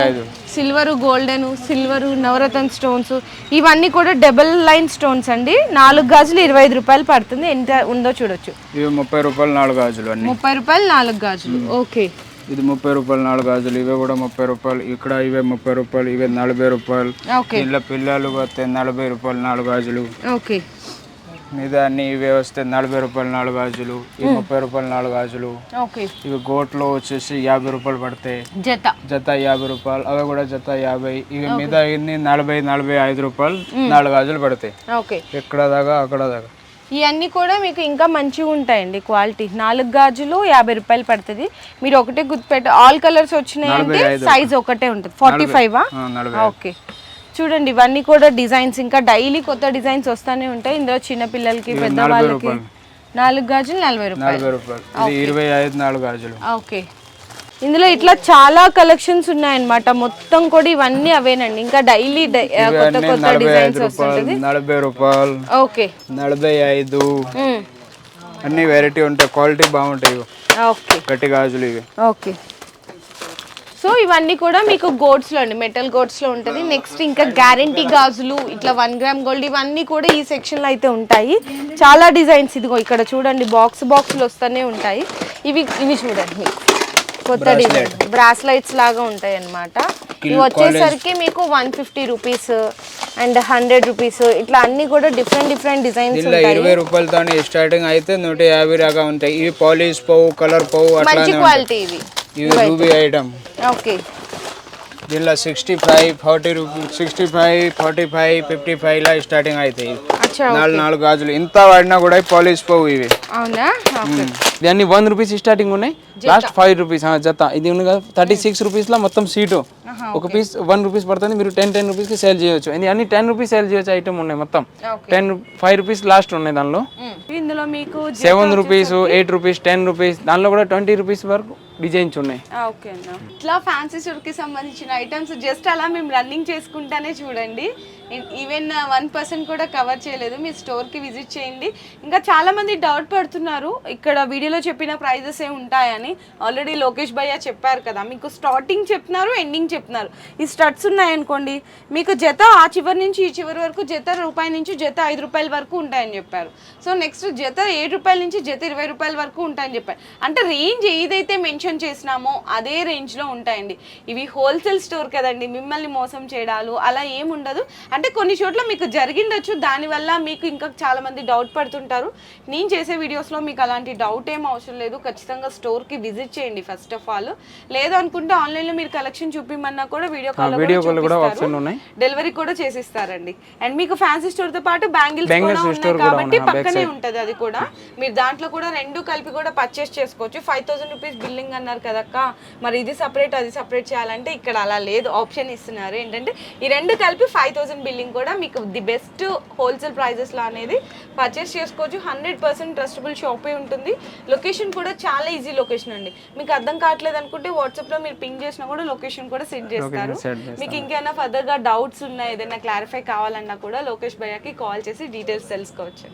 సిల్వర్, గోల్డెన్, సిల్వర్, నవరత్న స్టోన్స్ ఇవన్నీ కూడా డబుల్ లైన్ స్టోన్స్ అండి. 4 గాజులు 25 రూపాయలు పడుతుంది. ఎంత ఉందో చూడొచ్చు. ఇవి 30 రూపాయలు 4 గాజులు. 30 రూపాయలు 4 గాజులు. ఓకే, ఇది 30 రూపాయలు 4 గాజులు. ఇవే కూడా 30 రూపాయలు. ఇక్కడ ఇవే 30 రూపాయలు, ఇవే 40 రూపాయలు. ఇలా పిల్లలు వస్తే 40 రూపాయలు 4 గాజులు. ఓకే, మీద అన్ని ఇవే వస్తే 40 రూపాయలు 4 గాజులు. ఇవి 30 రూపాయలు 4 గాజులు. ఓకే, ఇవి గోట్లో వచ్చేసి 50 రూపాయలు పడతాయి. జత 50 రూపాయలు. అవి కూడా జత 50. ఇవి మీద ఇన్ని 40-45 రూపాయలు 4 గాజులు పడతాయి. ఓకే, ఎక్కడ దాకా అక్కడ దాకా. ఇవన్నీ కూడా మీకు ఇంకా మంచిగా ఉంటాయండి క్వాలిటీ. 4 గాజులు 50 రూపాయలు పడుతుంది. మీరు ఒకటే గుర్తుపెట్ట, ఆల్ కలర్స్ వచ్చినాయంటే సైజ్ ఒకటే ఉంటుంది. 45. ఓకే, చూడండి ఇవన్నీ కూడా డిజైన్స్ ఇంకా డైలీ కొత్త డిజైన్స్ వస్తానే ఉంటాయి. ఇందులో చిన్న పిల్లలకి, పెద్ద వాళ్ళకి 4 గాజులు 40 రూపాయలు. 25 4 గాజులు. ఓకే, ఇందులో ఇట్లా చాలా కలెక్షన్స్ ఉన్నాయన్నమాట. మొత్తం కూడా ఇవన్నీ అవేనండి. ఇంకా డైలీ కొత్త కొత్త డిజైన్స్ వస్తుంటది. 40 రూపాయలు. ఓకే, 45. అన్ని వెరైటీ ఉంటాయి, క్వాలిటీ బాగుంటాయి. ఓకే, గట్టి గాజులు ఇవి. ఓకే, సో ఇవన్నీ కూడా మీకు గోడ్స్ లో అండి, మెటల్ గోడ్స్ లో ఉంటుంది. నెక్స్ట్ ఇంకా గ్యారంటీ గాజులు ఇట్లా 1 గ్రామ్ గోల్డ్ ఇవన్నీ కూడా ఈ సెక్షన్ లో అయితే ఉంటాయి. చాలా డిజైన్స్ ఇదిగో ఇక్కడ చూడండి, బాక్స్లు వస్తూనే ఉంటాయి. ఇవి చూడండి మీకు కొత్త డిజైన్ బ్రాస్లైట్స్ లాగా ఉంటాయి అన్నమాట. ఇవి వచ్చేసరికి మీకు 150 రూపీస్ అండ్ 100 రూపీస్ ఇట్లా అన్ని కూడా డిఫరెంట్ డిజైన్స్ ఉంటాయి. 20 రూపాయలతో స్టార్టింగ్ అయితే 150 దాకా ఉంటాయి. ఇవి పాలిష్ పోవు, కలర్ పోవు, మంచి క్వాలిటీ ఇవి. ఇవి రూబీ ఐటమ్. ఓకే, దీనిలో 65, 40 రూపీస్, 65, 45, 55 లా స్టార్టింగ్ అవుతాయి. 4 గాజులు ఇంత వాడినా కూడా పాలిష్ పోవు ఇవి. అవునా? ఇవన్నీ 1 రూపీస్ స్టార్టింగ్ ఉన్నాయి, లాస్ట్ 5 రూపీస్ జత. ఇది ఉంది కదా 36 రూపీస్ లో మొత్తం సీటు. ఒక పీస్ 1 రూపీస్ పడుతుంది. మీరు 10 రూపీస్ కి సేల్ చేయొచ్చు. ఇది అన్ని 10 రూపీస్ సేల్ చేయొచ్చు ఐటమ్ ఉన్నాయి మొత్తం. 5 రూపీస్ లాస్ట్ ఉన్నాయి దానిలో. ఇందులో మీకు 7 రూపీస్, 8 రూపీస్, 10 రూపీస్, దానిలో కూడా 20 రూపీస్ వరకు డిజైన్స్ ఉన్నాయి. ఓకే అన్న, ఇట్లా ఫ్యాన్సీ స్టోర్ కి సంబంధించిన ఐటమ్స్ జస్ట్ అలా మేము రన్నింగ్ చేసుకుంటానే చూడండి. ఈవెన్ 1% కూడా కవర్ చేయలేదు. మీ స్టోర్ కి విజిట్ చేయండి. ఇంకా చాలా మంది డౌట్ పడుతున్నారు ఇక్కడ వీడియోలో చెప్పిన ప్రైజెస్ ఏ ఉంటాయని. ఆల్రెడీ లోకేష్ భయ్య చెప్పారు కదా, మీకు స్టార్టింగ్ చెప్తున్నారు, ఎండింగ్ చెప్తున్నారు. ఈ స్టడ్స్ ఉన్నాయనుకోండి, మీకు జత ఆ చివరి నుంచి ఈ చివరి వరకు జత రూపాయి నుంచి జత 5 రూపాయల వరకు ఉంటాయని చెప్పారు. సో నెక్స్ట్ జత 7 రూపాయల నుంచి జత 20 రూపాయల వరకు ఉంటాయని చెప్పారు. అంటే రేంజ్ ఏదైతే మెన్షన్ చేసినామో అదే రేంజ్ లో ఉంటాయండి. ఇవి హోల్సేల్ స్టోర్ కదండి, మిమ్మల్ని మోసం చేయడాలు అలా ఏముండదు. అంటే కొన్ని చోట్ల మీకు జరిగిండొచ్చు, దానివల్ల మీకు ఇంకా చాలా మంది డౌట్ పడుతుంటారు. నేను చేసే వీడియోస్లో మీకు అలాంటి డౌట్ ఏం అవసరం లేదు. ఖచ్చితంగా స్టోర్కి విజిట్ చేయండి ఫస్ట్ ఆఫ్ ఆల్. లేదు అనుకుంటే ఆన్లైన్లో మీరు కలెక్షన్ చూపిమన్నా కూడా వీడియో కాల్ డెలివరీ కూడా చేసిస్తారండి. అండ్ మీకు ఫ్యాన్సీ స్టోర్తో పాటు బ్యాంగిల్స్ కూడా ఉన్నాయి కాబట్టి పక్కనే ఉంటుంది అది కూడా. మీరు దాంట్లో కూడా 2 కలిపి కూడా పర్చేస్ చేసుకోవచ్చు. 5000 రూపీస్ బిల్లింగ్ అన్నారు కదక్క, మరి ఇది సపరేట్ అది సపరేట్ చేయాలంటే ఇక్కడ అలా లేదు, ఆప్షన్ ఇస్తున్నారు. ఏంటంటే ఈ 2 కలిపి 5000 బిల్లింగ్ కూడా మీకు ది బెస్ట్ హోల్సేల్ ప్రైజెస్ లో అనేది పర్చేస్ చేసుకోవచ్చు. 100% ట్రస్టబుల్ షాపే ఉంటుంది. లొకేషన్ కూడా చాలా ఈజీ లొకేషన్ అండి. మీకు అర్థం కావట్లేదు అనుకుంటే వాట్సాప్ లో మీరు పింగ్ చేసినా కూడా లొకేషన్ కూడా సెండ్ చేస్తారు. మీకు ఇంకేమైనా ఫర్దర్ గా డౌట్స్ ఉన్నాయి, ఏదైనా క్లారిఫై కావాలన్నా కూడా లోకేష్ భయ్యకి కాల్ చేసి డీటెయిల్స్ తెలుసుకోవచ్చు.